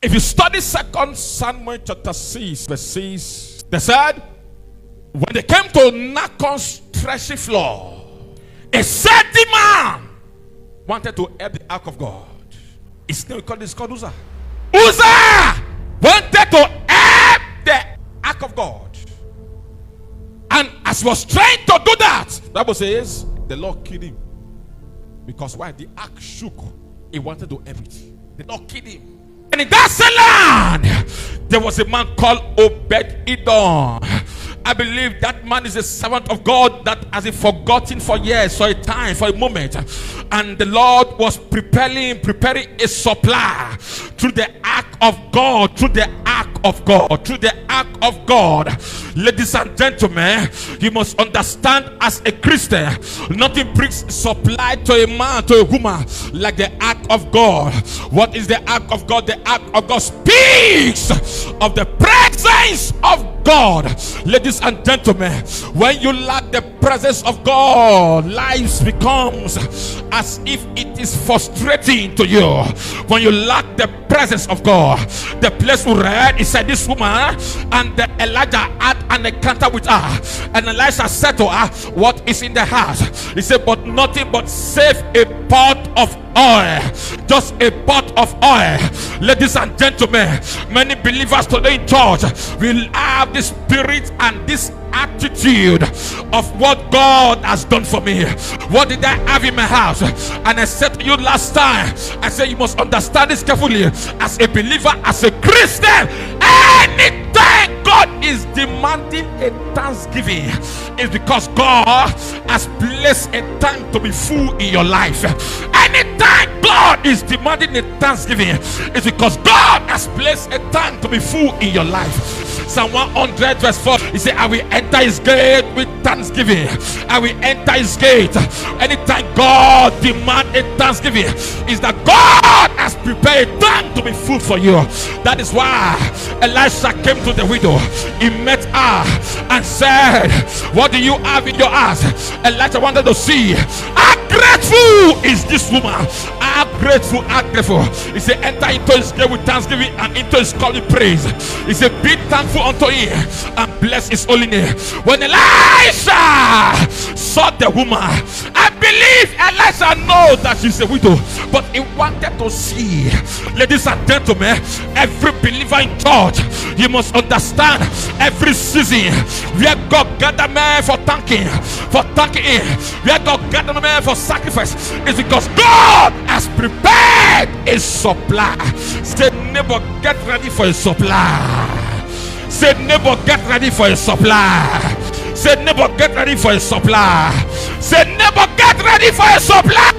If you study 2 Samuel chapter 6, verse 6, they said, when they came to Nacon's threshing floor, a certain man wanted to help the ark of God. His name is called Uzzah. Uzzah wanted to help the ark of God. And as he was trying to do that, the Bible says, the Lord killed him. Because why? The ark shook. He wanted to help it. The Lord killed him. And in that same land, there was a man called Obed-Edom. I believe that man is a servant of God that has been forgotten for years, for a time, for a moment. And the Lord was preparing a supply through the ark of God, through the ark of God, through the ark of God. Ladies and gentlemen, you must understand, as a Christian, nothing brings supply to a man, to a woman, like the ark of God. What is the ark of God? The ark of God speaks of the presence of God. Ladies and gentlemen, when you lack the presence of God, life becomes as if it is frustrating to you. When you lack the presence of God, the place we read, it said this woman and the Elijah had an encounter with her, and Elisha said to her, what is in the house? He said, but nothing but save a pot of oil, just a pot of oil. Ladies and gentlemen, many believers today in church will have this spirit and this attitude of what God has done for me. What did I have in my house? And I said to you last time, I said you must understand this carefully. As a believer, as a Christian, anytime God is demanding a thanksgiving, it's because God has placed a tank to be full in your life. Anytime God is demanding a thanksgiving, it's because God has placed a tank to be full in your life. Psalm 100 verse 4, he said, I will enter his gate with thanksgiving. I will enter his gate. Anytime God demands a thanksgiving, is that God has prepared a tank to be full for you. That is why Elisha came to the widow. He met her and said, what do you have in your house? Elisha wanted to see how grateful is this woman. How grateful, how grateful. He said, enter into his gate with thanksgiving and into his court with praise. He said, be thankful unto him and bless his holy name. When Elisha saw the woman, I believe Elisha knows that she's a widow, but he wanted to see. Ladies and gentlemen, every believer in church, you must understand, every season where God gather men for thanking him, where God gather men for sacrifice, is because God has prepared a supply. Say, neighbor, get ready for a supply. Say, neighbor, get ready for a supply. Say, neighbor, get ready for a supply. Say, neighbor, get ready for a supply.